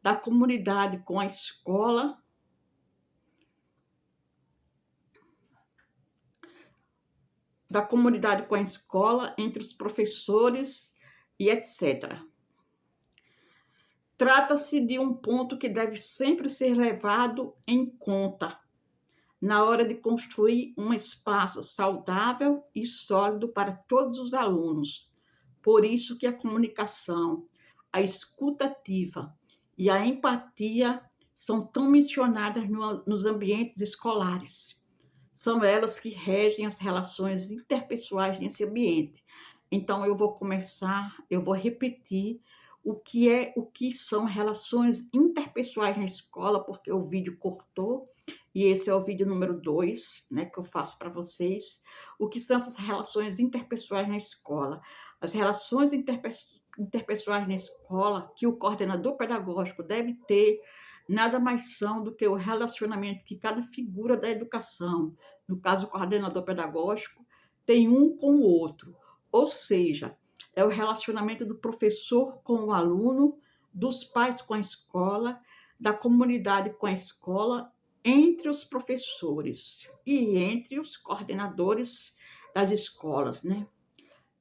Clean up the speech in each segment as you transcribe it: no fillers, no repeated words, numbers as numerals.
da comunidade com a escola, entre os professores e etc. Trata-se de um ponto que deve sempre ser levado em conta na hora de construir um espaço saudável e sólido para todos os alunos. Por isso que a comunicação, a escuta ativa e a empatia são tão mencionadas nos ambientes escolares. São elas que regem as relações interpessoais nesse ambiente. Então eu vou repetir o que são relações interpessoais na escola, porque o vídeo cortou, e esse é o vídeo número 2, né, que eu faço para vocês. O que são essas relações interpessoais na escola? As relações interpessoais na escola que o coordenador pedagógico deve ter nada mais são do que o relacionamento que cada figura da educação, no caso o coordenador pedagógico, tem um com o outro. Ou seja, é o relacionamento do professor com o aluno, dos pais com a escola, da comunidade com a escola, entre os professores e entre os coordenadores das escolas, né?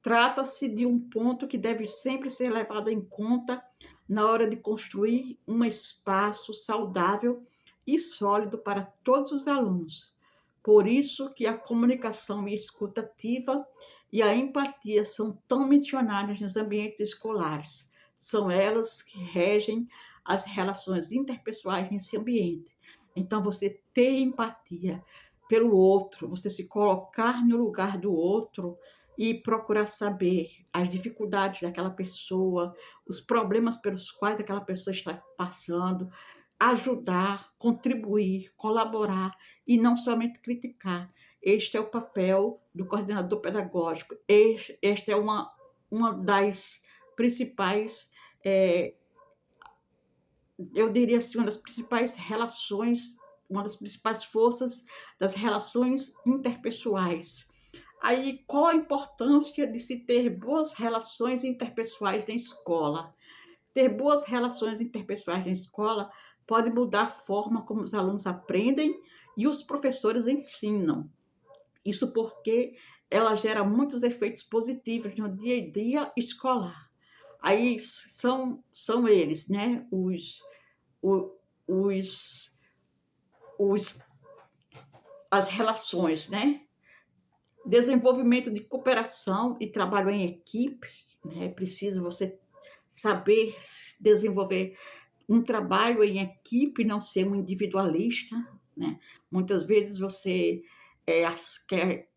Trata-se de um ponto que deve sempre ser levado em conta na hora de construir um espaço saudável e sólido para todos os alunos. Por isso que a comunicação e a escuta ativa e a empatia são tão mencionadas nos ambientes escolares. São elas que regem as relações interpessoais nesse ambiente. Então, você ter empatia pelo outro, você se colocar no lugar do outro, e procurar saber as dificuldades daquela pessoa, os problemas pelos quais aquela pessoa está passando, ajudar, contribuir, colaborar e não somente criticar. Este é o papel do coordenador pedagógico. Esta é uma das principais, eu diria assim, uma das principais relações, uma das principais forças das relações interpessoais. Aí, qual a importância de se ter boas relações interpessoais na escola? Ter boas relações interpessoais na escola pode mudar a forma como os alunos aprendem e os professores ensinam. Isso porque ela gera muitos efeitos positivos no dia a dia escolar. Aí são eles, né? Os, os, as relações, né? Desenvolvimento de cooperação e trabalho em equipe, né? É preciso você saber desenvolver um trabalho em equipe, não ser um individualista, né? Muitas vezes você quer,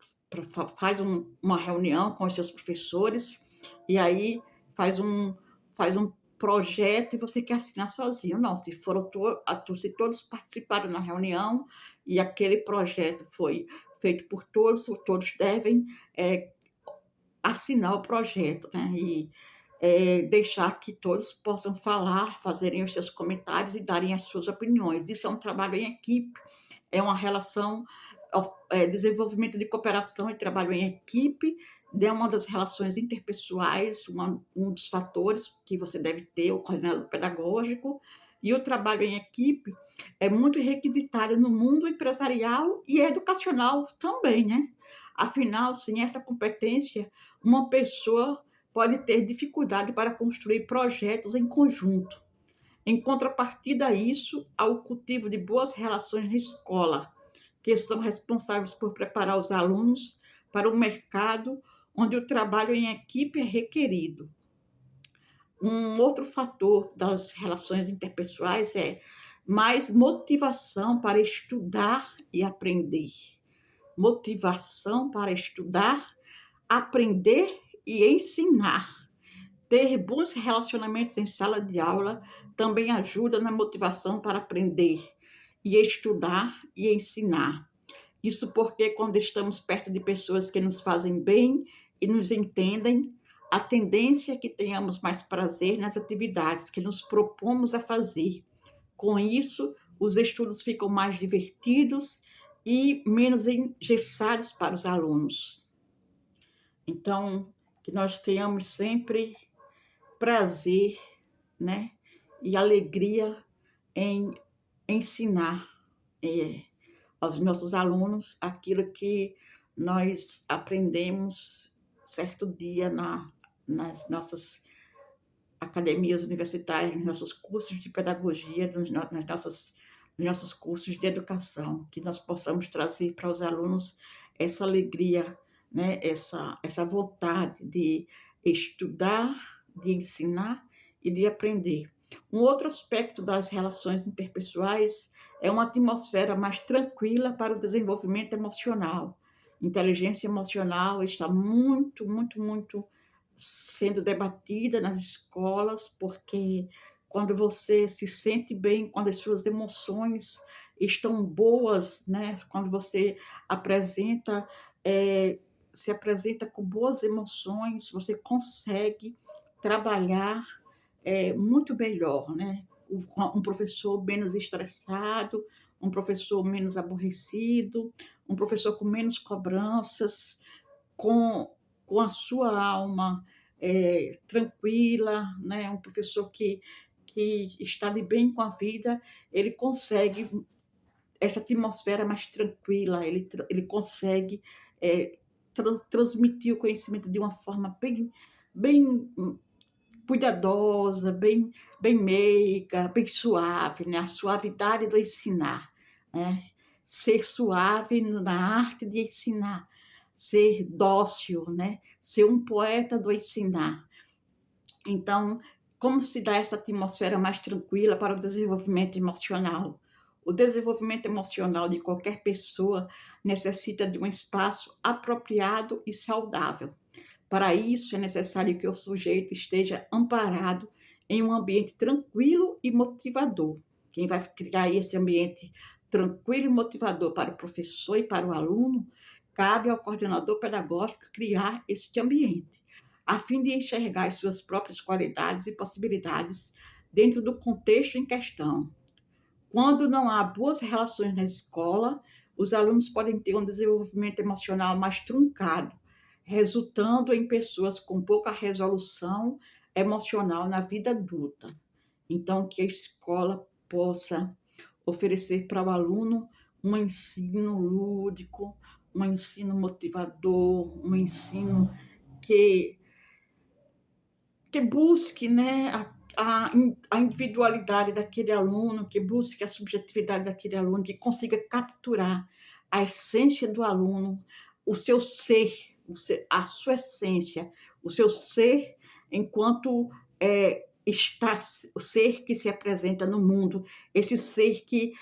uma reunião com os seus professores e aí faz um projeto e você quer assinar sozinho. Não, se todos participaram na reunião e aquele projeto foi feito por todos, todos devem assinar o projeto, né? E deixar que todos possam falar, fazerem os seus comentários e darem as suas opiniões. Isso é um trabalho em equipe, é uma relação, desenvolvimento de cooperação e trabalho em equipe, é uma das relações interpessoais, um dos fatores que você deve ter, o coordenador pedagógico, e o trabalho em equipe é muito requisitado no mundo empresarial e educacional também, né? Afinal, sem essa competência, uma pessoa pode ter dificuldade para construir projetos em conjunto. Em contrapartida a isso, há o cultivo de boas relações na escola, que são responsáveis por preparar os alunos para o mercado onde o trabalho em equipe é requerido. Um outro fator das relações interpessoais é mais motivação para estudar e aprender. Motivação para estudar, aprender e ensinar. Ter bons relacionamentos em sala de aula também ajuda na motivação para aprender e estudar e ensinar. Isso porque quando estamos perto de pessoas que nos fazem bem e nos entendem, a tendência é que tenhamos mais prazer nas atividades que nos propomos a fazer. Com isso, os estudos ficam mais divertidos e menos engessados para os alunos. Então, que nós tenhamos sempre prazer, né, e alegria em ensinar aos nossos alunos aquilo que nós aprendemos certo dia nas nossas academias universitárias, nos nossos cursos de pedagogia, nos nossos cursos de educação, que nós possamos trazer para os alunos essa alegria, né? Essa vontade de estudar, de ensinar e de aprender. Um outro aspecto das relações interpessoais é uma atmosfera mais tranquila para o desenvolvimento emocional. Inteligência emocional está muito sendo debatida nas escolas, porque quando você se sente bem, quando as suas emoções estão boas, né? Quando você apresenta, é, se apresenta com boas emoções, você consegue trabalhar muito melhor, né? Um professor menos estressado, um professor menos aborrecido, um professor com menos cobranças, com, com a sua alma tranquila, né? Um professor que está de bem com a vida, ele consegue essa atmosfera mais tranquila, ele consegue transmitir o conhecimento de uma forma bem cuidadosa, bem meiga, bem suave, né? A suavidade do ensinar, né? Ser suave na arte de ensinar, ser dócil, né? Ser um poeta do ensinar. Então, como se dá essa atmosfera mais tranquila para o desenvolvimento emocional? O desenvolvimento emocional de qualquer pessoa necessita de um espaço apropriado e saudável. Para isso, é necessário que o sujeito esteja amparado em um ambiente tranquilo e motivador. Quem vai criar esse ambiente tranquilo e motivador para o professor e para o aluno, cabe ao coordenador pedagógico criar este ambiente, a fim de enxergar as suas próprias qualidades e possibilidades dentro do contexto em questão. Quando não há boas relações na escola, os alunos podem ter um desenvolvimento emocional mais truncado, resultando em pessoas com pouca resolução emocional na vida adulta. Então, que a escola possa oferecer para o aluno um ensino lúdico, um ensino motivador, um ensino que, que busque, né, a individualidade daquele aluno, que busque a subjetividade daquele aluno, que consiga capturar a essência do aluno, o seu ser, a sua essência, o seu ser enquanto está o ser que se apresenta no mundo, esse ser que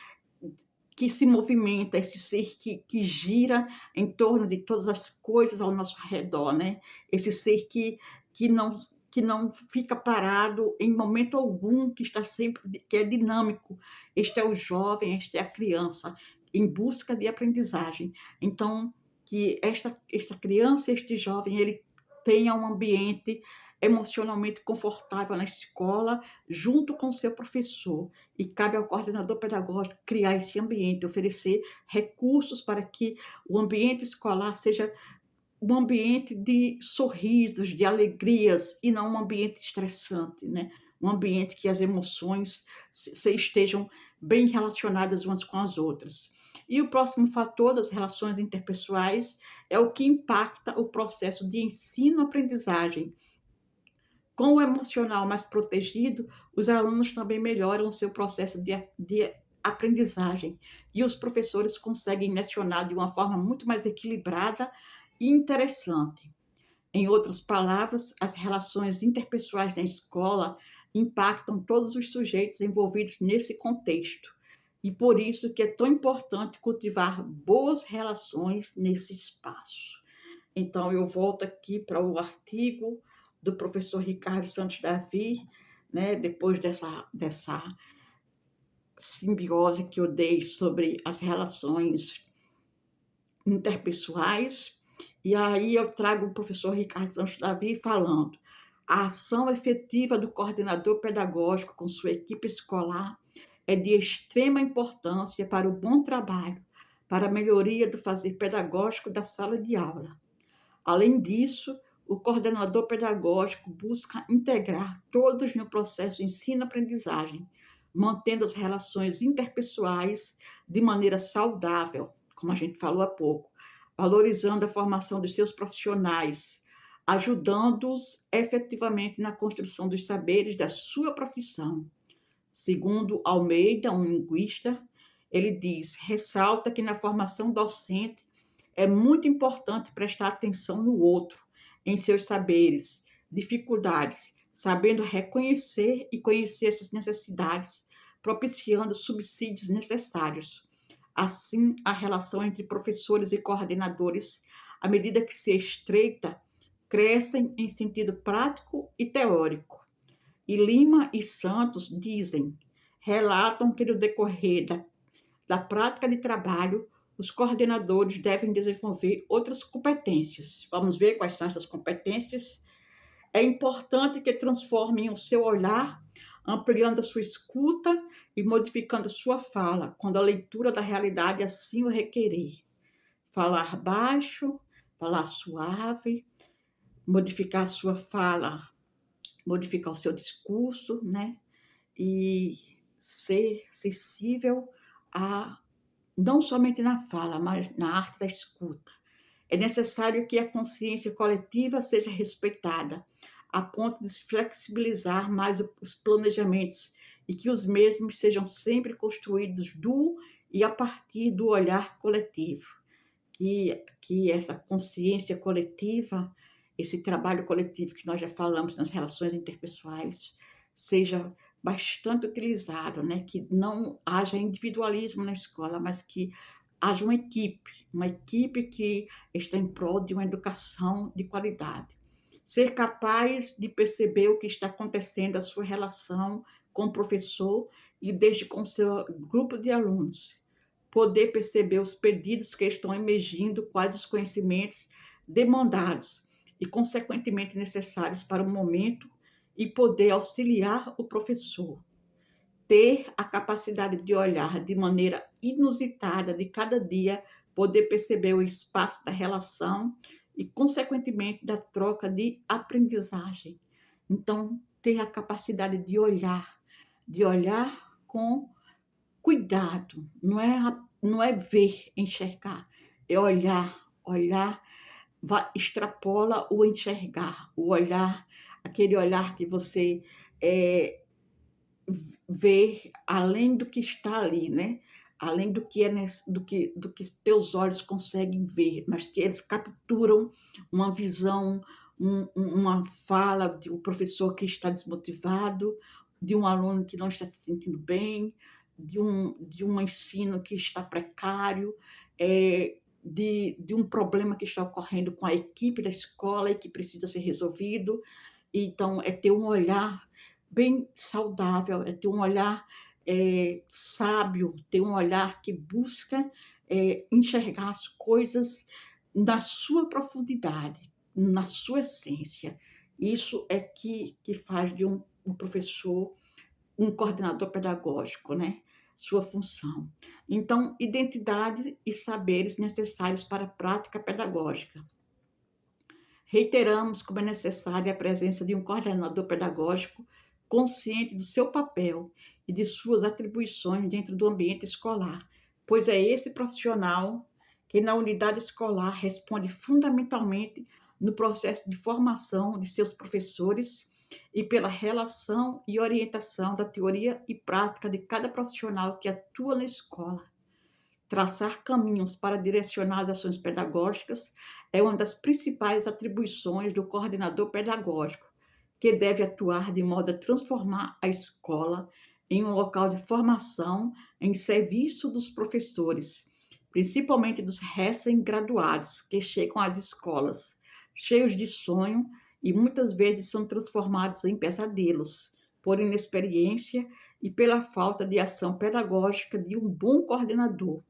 se movimenta, esse ser que gira em torno de todas as coisas ao nosso redor, né? Esse ser que não que não fica parado em momento algum, que está sempre, que é dinâmico. Este é o jovem, esta é a criança, em busca de aprendizagem. Então, que esta criança, este jovem, ele tenha um ambiente emocionalmente confortável na escola, junto com o seu professor. E cabe ao coordenador pedagógico criar esse ambiente, oferecer recursos para que o ambiente escolar seja um ambiente de sorrisos, de alegrias, e não um ambiente estressante, né? Um ambiente que as emoções estejam bem relacionadas umas com as outras. E o próximo fator das relações interpessoais é o que impacta o processo de ensino-aprendizagem. Com o emocional mais protegido, os alunos também melhoram o seu processo de aprendizagem e os professores conseguem lecionar de uma forma muito mais equilibrada e interessante. Em outras palavras, as relações interpessoais na escola impactam todos os sujeitos envolvidos nesse contexto. E por isso que é tão importante cultivar boas relações nesse espaço. Então, eu volto aqui para o artigo do professor Ricardo Santos Davi, né, depois dessa simbiose que eu dei sobre as relações interpessoais, e aí eu trago o professor Ricardo Santos Davi falando: a ação efetiva do coordenador pedagógico com sua equipe escolar é de extrema importância para o bom trabalho, para a melhoria do fazer pedagógico da sala de aula. Além disso, o coordenador pedagógico busca integrar todos no processo de ensino-aprendizagem, mantendo as relações interpessoais de maneira saudável, como a gente falou há pouco, valorizando a formação dos seus profissionais, ajudando-os efetivamente na construção dos saberes da sua profissão. Segundo Almeida, um linguista, ele diz, ressalta que na formação docente é muito importante prestar atenção no outro, em seus saberes, dificuldades, sabendo reconhecer e conhecer essas necessidades, propiciando subsídios necessários. Assim, a relação entre professores e coordenadores, à medida que se estreita, crescem em sentido prático e teórico. E Lima e Santos relatam que no decorrer da prática de trabalho, os coordenadores devem desenvolver outras competências. Vamos ver quais são essas competências. É importante que transformem o seu olhar, ampliando a sua escuta e modificando a sua fala, quando a leitura da realidade assim o requerer. Falar baixo, falar suave, modificar a sua fala, modificar o seu discurso, né? E ser sensível a não somente na fala, mas na arte da escuta. É necessário que a consciência coletiva seja respeitada, a ponto de se flexibilizar mais os planejamentos e que os mesmos sejam sempre construídos do e a partir do olhar coletivo. Que essa consciência coletiva, esse trabalho coletivo que nós já falamos nas relações interpessoais, seja bastante utilizado, né? Que não haja individualismo na escola, mas que haja uma equipe que está em prol de uma educação de qualidade. Ser capaz de perceber o que está acontecendo, a sua relação com o professor e desde com o seu grupo de alunos. Poder perceber os pedidos que estão emergindo, quais os conhecimentos demandados e, consequentemente, necessários para o momento e poder auxiliar o professor. Ter a capacidade de olhar de maneira inusitada de cada dia, poder perceber o espaço da relação e, consequentemente, da troca de aprendizagem. Então, ter a capacidade de olhar com cuidado, não é ver, enxergar, é olhar, extrapola o enxergar, o olhar, aquele olhar que você é, ver além do que está ali, né? Além do que do que teus olhos conseguem ver, mas que eles capturam uma visão, uma fala de um professor que está desmotivado, de um aluno que não está se sentindo bem, de um ensino que está precário, de um problema que está ocorrendo com a equipe da escola e que precisa ser resolvido. Então, é ter um olhar bem saudável, é ter um olhar sábio, ter um olhar que busca enxergar as coisas na sua profundidade, na sua essência. Isso é que faz de um professor um coordenador pedagógico, né? Sua função. Então, identidade e saberes necessários para a prática pedagógica. Reiteramos como é necessária a presença de um coordenador pedagógico consciente do seu papel e de suas atribuições dentro do ambiente escolar, pois é esse profissional que na unidade escolar responde fundamentalmente no processo de formação de seus professores e pela relação e orientação da teoria e prática de cada profissional que atua na escola. Traçar caminhos para direcionar as ações pedagógicas é uma das principais atribuições do coordenador pedagógico, que deve atuar de modo a transformar a escola em um local de formação em serviço dos professores, principalmente dos recém-graduados que chegam às escolas, cheios de sonho e muitas vezes são transformados em pesadelos, por inexperiência e pela falta de ação pedagógica de um bom coordenador.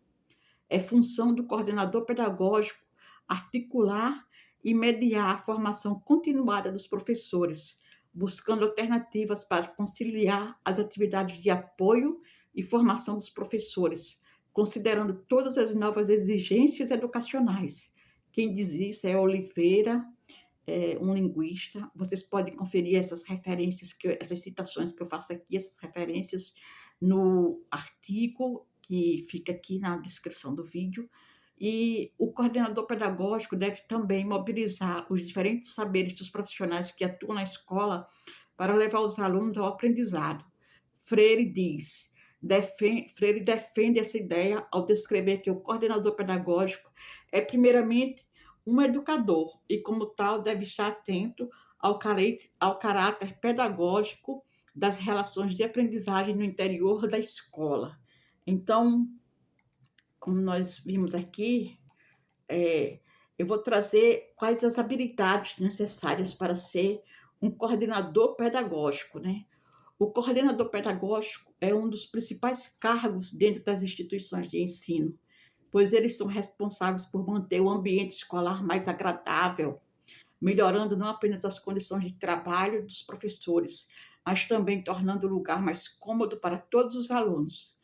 É função do coordenador pedagógico articular e mediar a formação continuada dos professores, buscando alternativas para conciliar as atividades de apoio e formação dos professores, considerando todas as novas exigências educacionais. Quem diz isso é Oliveira um linguista. Vocês podem conferir essas referências, essas citações que eu faço aqui, essas referências, no artigo que fica aqui na descrição do vídeo. E o coordenador pedagógico deve também mobilizar os diferentes saberes dos profissionais que atuam na escola para levar os alunos ao aprendizado. Freire defende essa ideia ao descrever que o coordenador pedagógico é, primeiramente, um educador e, como tal, deve estar atento ao caráter pedagógico das relações de aprendizagem no interior da escola. Então, como nós vimos aqui, eu vou trazer quais as habilidades necessárias para ser um coordenador pedagógico, né? O coordenador pedagógico é um dos principais cargos dentro das instituições de ensino, pois eles são responsáveis por manter o ambiente escolar mais agradável, melhorando não apenas as condições de trabalho dos professores, mas também tornando o lugar mais cômodo para todos os alunos.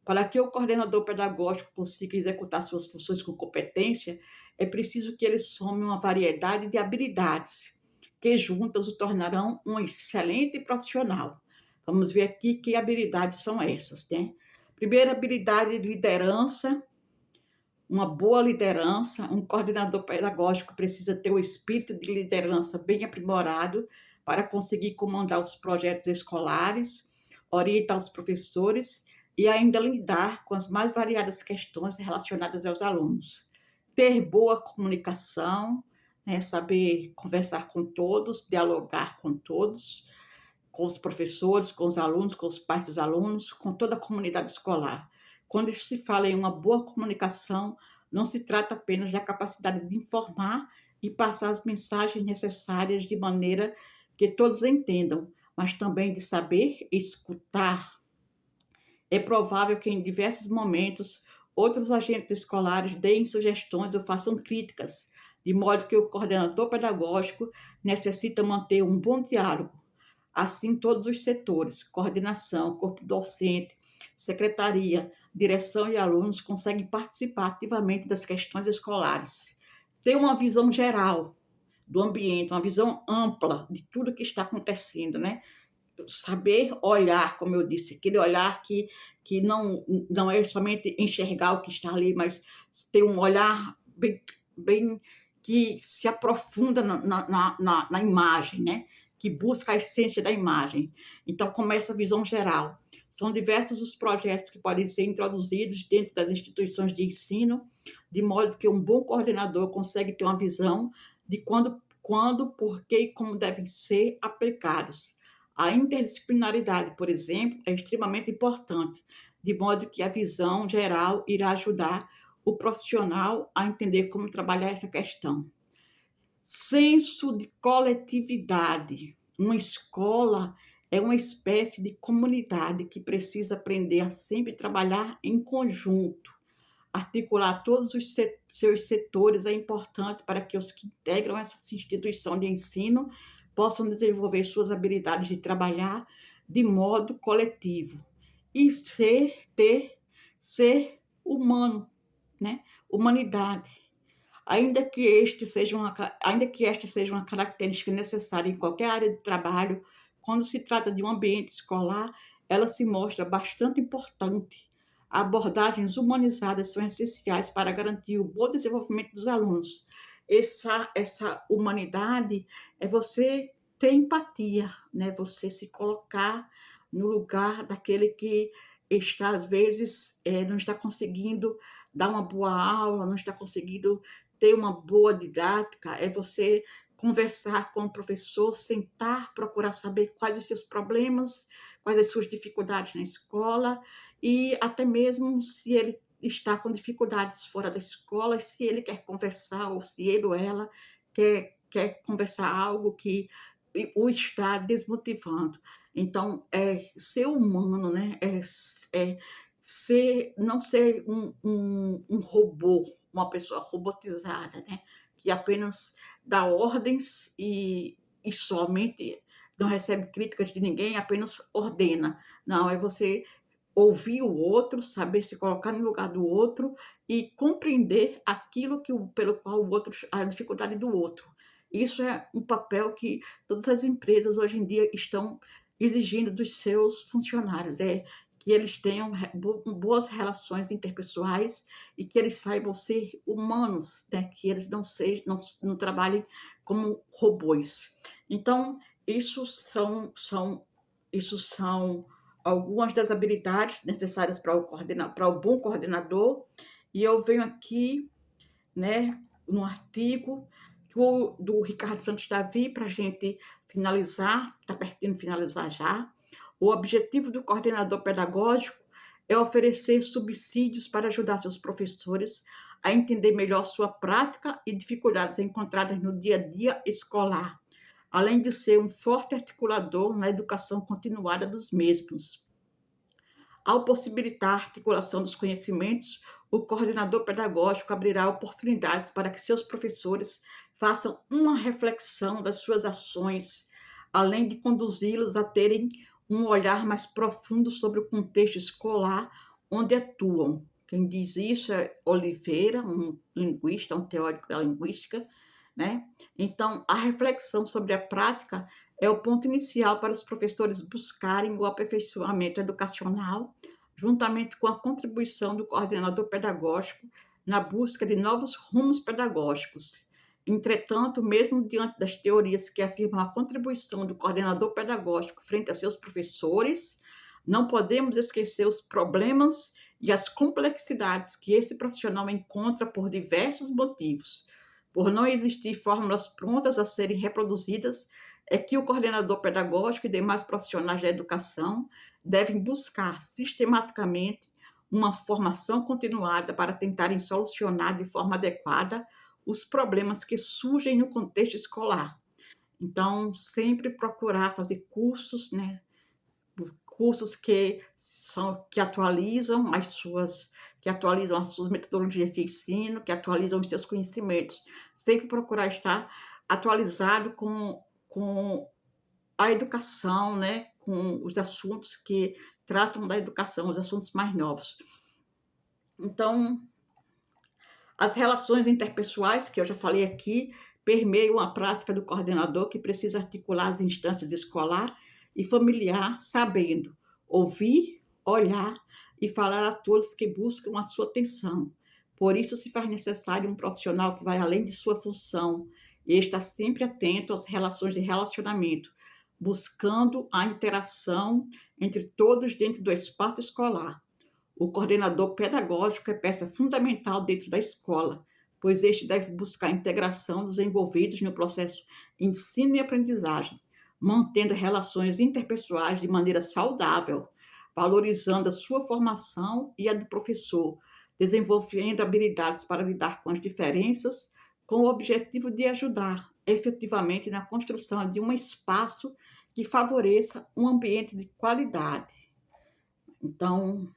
Para que o coordenador pedagógico consiga executar suas funções com competência, é preciso que ele some uma variedade de habilidades, que juntas o tornarão um excelente profissional. Vamos ver aqui que habilidades são essas, né? Primeira habilidade de liderança, uma boa liderança. Um coordenador pedagógico precisa ter o espírito de liderança bem aprimorado para conseguir comandar os projetos escolares, orientar os professores e ainda lidar com as mais variadas questões relacionadas aos alunos. Ter boa comunicação, né, saber conversar com todos, dialogar com todos, com os professores, com os alunos, com os pais dos alunos, com toda a comunidade escolar. Quando se fala em uma boa comunicação, não se trata apenas da capacidade de informar e passar as mensagens necessárias de maneira que todos entendam, mas também de saber escutar. É provável que em diversos momentos outros agentes escolares deem sugestões ou façam críticas, de modo que o coordenador pedagógico necessita manter um bom diálogo. Assim, todos os setores, coordenação, corpo docente, secretaria, direção e alunos conseguem participar ativamente das questões escolares. Ter uma visão geral do ambiente, uma visão ampla de tudo que está acontecendo, né? Saber olhar, como eu disse, aquele olhar que não é somente enxergar o que está ali, mas ter um olhar bem que se aprofunda na imagem, né? Que busca a essência da imagem. Então, começa a visão geral. São diversos os projetos que podem ser introduzidos dentro das instituições de ensino, de modo que um bom coordenador consegue ter uma visão de quando, por que e como devem ser aplicados. A interdisciplinaridade, por exemplo, é extremamente importante, de modo que a visão geral irá ajudar o profissional a entender como trabalhar essa questão. Senso de coletividade. Uma escola é uma espécie de comunidade que precisa aprender a sempre trabalhar em conjunto. Articular todos os seus setores é importante para que os que integram essa instituição de ensino possam desenvolver suas habilidades de trabalhar de modo coletivo e ser humano, né? Humanidade. Ainda que esta seja uma característica necessária em qualquer área de trabalho, quando se trata de um ambiente escolar, ela se mostra bastante importante. Abordagens humanizadas são essenciais para garantir o bom desenvolvimento dos alunos. Essa humanidade é você ter empatia, né? Você se colocar no lugar daquele que está, às vezes, não está conseguindo dar uma boa aula, não está conseguindo ter uma boa didática, é você conversar com o professor, sentar, procurar saber quais os seus problemas, quais as suas dificuldades na escola, e até mesmo se ele está com dificuldades fora da escola, se ele quer conversar, ou se ele ou ela quer conversar algo que o está desmotivando. Então, ser humano, né? Não ser um robô, uma pessoa robotizada, né? Que apenas dá ordens e somente não recebe críticas de ninguém, apenas ordena. Não, é você ouvir o outro, saber se colocar no lugar do outro e compreender aquilo pelo qual o outro, a dificuldade do outro. Isso é um papel que todas as empresas hoje em dia estão exigindo dos seus funcionários, é que eles tenham boas relações interpessoais e que eles saibam ser humanos, né, que eles não trabalhem como robôs. Então, isso são algumas das habilidades necessárias para o bom coordenador, e eu venho aqui, né, no artigo do Ricardo Santos Davi, para a gente finalizar, está pertinho de finalizar já. O objetivo do coordenador pedagógico é oferecer subsídios para ajudar seus professores a entender melhor sua prática e dificuldades encontradas no dia a dia escolar, além de ser um forte articulador na educação continuada dos mesmos. Ao possibilitar a articulação dos conhecimentos, o coordenador pedagógico abrirá oportunidades para que seus professores façam uma reflexão das suas ações, além de conduzi-los a terem um olhar mais profundo sobre o contexto escolar onde atuam. Quem diz isso é Oliveira, um linguista, um teórico da linguística, né? Então, a reflexão sobre a prática é o ponto inicial para os professores buscarem o aperfeiçoamento educacional, juntamente com a contribuição do coordenador pedagógico na busca de novos rumos pedagógicos. Entretanto, mesmo diante das teorias que afirmam a contribuição do coordenador pedagógico frente a seus professores, não podemos esquecer os problemas e as complexidades que esse profissional encontra por diversos motivos. Por não existir fórmulas prontas a serem reproduzidas, é que o coordenador pedagógico e demais profissionais da educação devem buscar sistematicamente uma formação continuada para tentarem solucionar de forma adequada os problemas que surgem no contexto escolar. Então, sempre procurar fazer cursos, né? Cursos que atualizam as suas metodologias de ensino, que atualizam os seus conhecimentos. Sempre procurar estar atualizado com a educação, né, com os assuntos que tratam da educação, os assuntos mais novos. Então, as relações interpessoais, que eu já falei aqui, permeiam a prática do coordenador, que precisa articular as instâncias escolar e familiar, sabendo ouvir, olhar e falar a todos que buscam a sua atenção. Por isso, se faz necessário um profissional que vai além de sua função e está sempre atento às relações de relacionamento, buscando a interação entre todos dentro do espaço escolar. O coordenador pedagógico é peça fundamental dentro da escola, pois este deve buscar a integração dos envolvidos no processo ensino e aprendizagem, mantendo relações interpessoais de maneira saudável, valorizando a sua formação e a do professor, desenvolvendo habilidades para lidar com as diferenças, com o objetivo de ajudar efetivamente na construção de um espaço que favoreça um ambiente de qualidade. Então,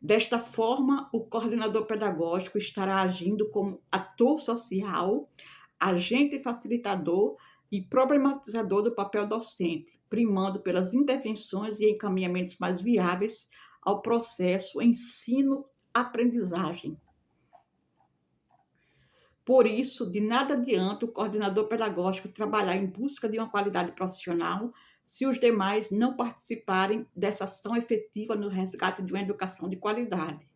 desta forma, o coordenador pedagógico estará agindo como ator social, agente facilitador e problematizador do papel docente, primando pelas intervenções e encaminhamentos mais viáveis ao processo ensino-aprendizagem. Por isso, de nada adianta o coordenador pedagógico trabalhar em busca de uma qualidade profissional se os demais não participarem dessa ação efetiva no resgate de uma educação de qualidade.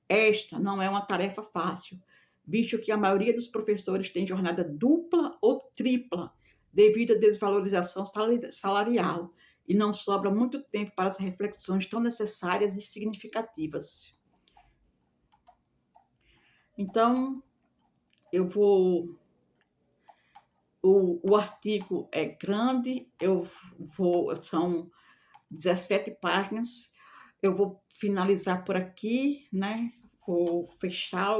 Esta não é uma tarefa fácil, visto que a maioria dos professores tem jornada dupla ou tripla devido à desvalorização salarial e não sobra muito tempo para as reflexões tão necessárias e significativas. Então, o artigo é grande, são 17 páginas, eu vou finalizar por aqui, né? Vou fechar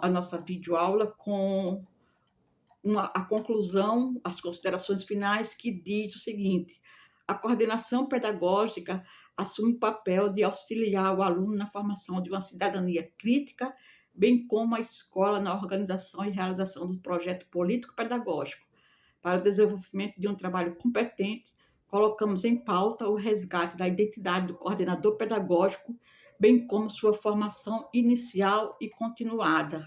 a nossa videoaula com a conclusão, as considerações finais, que diz o seguinte: a coordenação pedagógica assume o papel de auxiliar o aluno na formação de uma cidadania crítica, bem como a escola na organização e realização do projeto político-pedagógico. Para o desenvolvimento de um trabalho competente, colocamos em pauta o resgate da identidade do coordenador pedagógico, bem como sua formação inicial e continuada.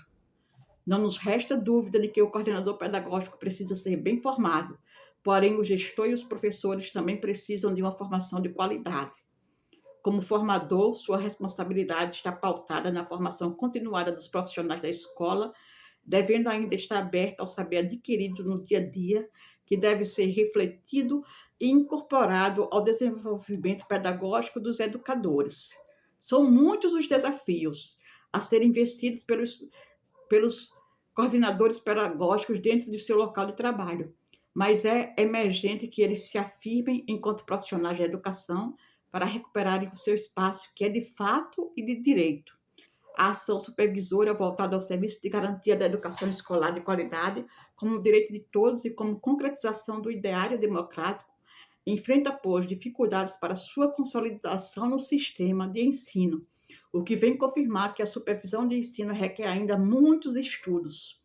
Não nos resta dúvida de que o coordenador pedagógico precisa ser bem formado, porém o gestor e os professores também precisam de uma formação de qualidade. Como formador, sua responsabilidade está pautada na formação continuada dos profissionais da escola, devendo ainda estar aberta ao saber adquirido no dia a dia, que deve ser refletido e incorporado ao desenvolvimento pedagógico dos educadores. São muitos os desafios a serem vencidos pelos coordenadores pedagógicos dentro de seu local de trabalho, mas é emergente que eles se afirmem enquanto profissionais de educação para recuperarem o seu espaço, que é de fato e de direito. A ação supervisora voltada ao serviço de garantia da educação escolar de qualidade, como direito de todos e como concretização do ideário democrático, enfrenta, pois, dificuldades para sua consolidação no sistema de ensino, o que vem confirmar que a supervisão de ensino requer ainda muitos estudos.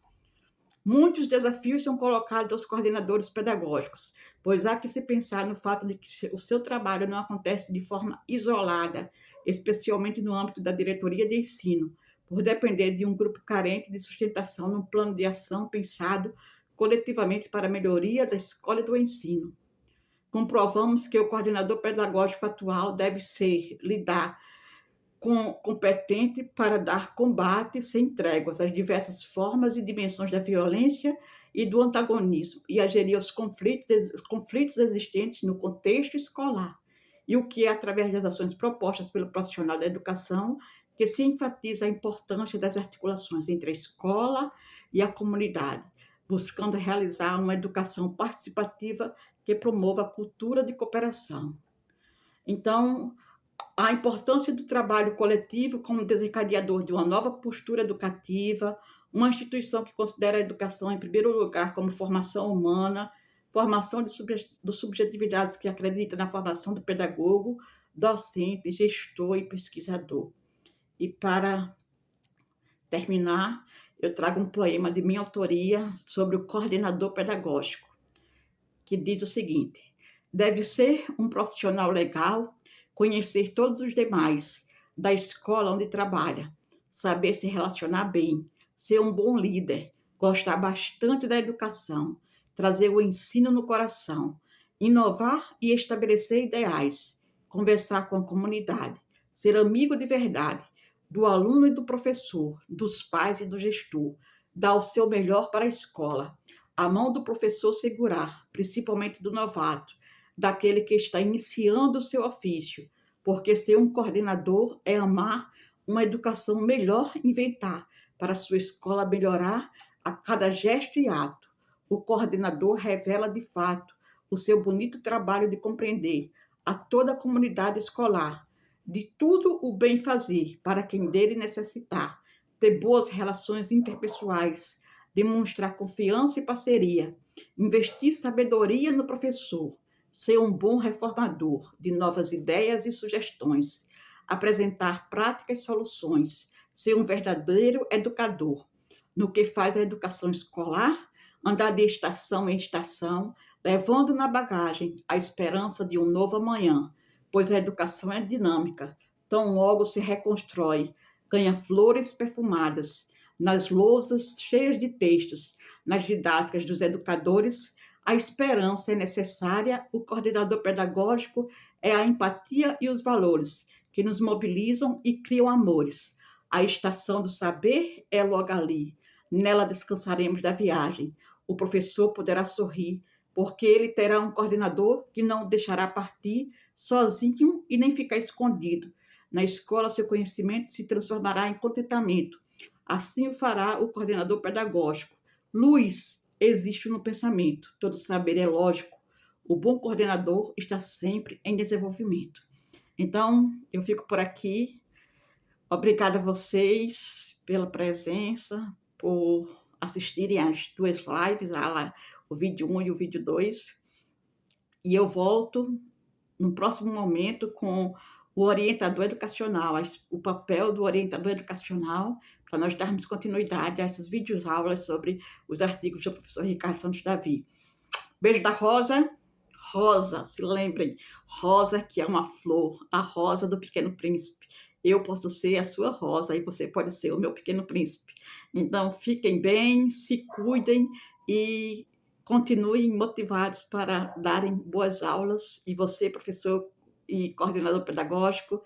Muitos desafios são colocados aos coordenadores pedagógicos, pois há que se pensar no fato de que o seu trabalho não acontece de forma isolada, especialmente no âmbito da diretoria de ensino, por depender de um grupo carente de sustentação num plano de ação pensado coletivamente para a melhoria da escola e do ensino. Comprovamos que o coordenador pedagógico atual deve ser lidar competente para dar combate sem tréguas às diversas formas e dimensões da violência e do antagonismo, e a gerir os conflitos existentes no contexto escolar. E o que é através das ações propostas pelo profissional da educação que se enfatiza a importância das articulações entre a escola e a comunidade, buscando realizar uma educação participativa que promova a cultura de cooperação. Então, a importância do trabalho coletivo como desencadeador de uma nova postura educativa, uma instituição que considera a educação, em primeiro lugar, como formação humana, formação de subjetividades que acredita na formação do pedagogo, docente, gestor e pesquisador. E para terminar, eu trago um poema de minha autoria sobre o coordenador pedagógico, que diz o seguinte: deve ser um profissional legal, conhecer todos os demais da escola onde trabalha, saber se relacionar bem, ser um bom líder, gostar bastante da educação, trazer o ensino no coração, inovar e estabelecer ideais, conversar com a comunidade, ser amigo de verdade do aluno e do professor, dos pais e do gestor, dar o seu melhor para a escola, a mão do professor segurar, principalmente do novato, daquele que está iniciando o seu ofício, porque ser um coordenador é amar uma educação melhor inventar, para a sua escola melhorar a cada gesto e ato. O coordenador revela de fato o seu bonito trabalho de compreender a toda a comunidade escolar, de tudo o bem fazer para quem dele necessitar, ter boas relações interpessoais, demonstrar confiança e parceria, investir sabedoria no professor, ser um bom reformador de novas ideias e sugestões, apresentar práticas e soluções, ser um verdadeiro educador. No que faz a educação escolar, andar de estação em estação, levando na bagagem a esperança de um novo amanhã, pois a educação é dinâmica, tão logo se reconstrói, ganha flores perfumadas, nas lousas cheias de textos, nas didáticas dos educadores, a esperança é necessária, o coordenador pedagógico é a empatia e os valores que nos mobilizam e criam amores. A estação do saber é logo ali, nela descansaremos da viagem. O professor poderá sorrir, porque ele terá um coordenador que não o deixará partir sozinho e nem ficar escondido. Na escola, seu conhecimento se transformará em contentamento. Assim o fará o coordenador pedagógico. Luz existe no pensamento, todo saber é lógico. O bom coordenador está sempre em desenvolvimento. Então, eu fico por aqui. Obrigada a vocês pela presença, por assistirem às duas lives, o vídeo 1 e o vídeo 2. E eu volto no próximo momento com o orientador educacional, o papel do orientador educacional, para nós darmos continuidade a essas videoaulas sobre os artigos do professor Ricardo Santos Davi. Beijo da Rosa, rosa, se lembrem, rosa que é uma flor, a rosa do Pequeno Príncipe. Eu posso ser a sua rosa e você pode ser o meu Pequeno Príncipe. Então, fiquem bem, se cuidem e continuem motivados para darem boas aulas. E você, professor e coordenador pedagógico,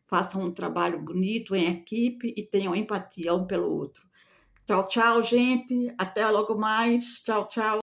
façam um trabalho bonito em equipe e tenham empatia um pelo outro. Tchau, tchau, gente. Até logo mais. Tchau, tchau.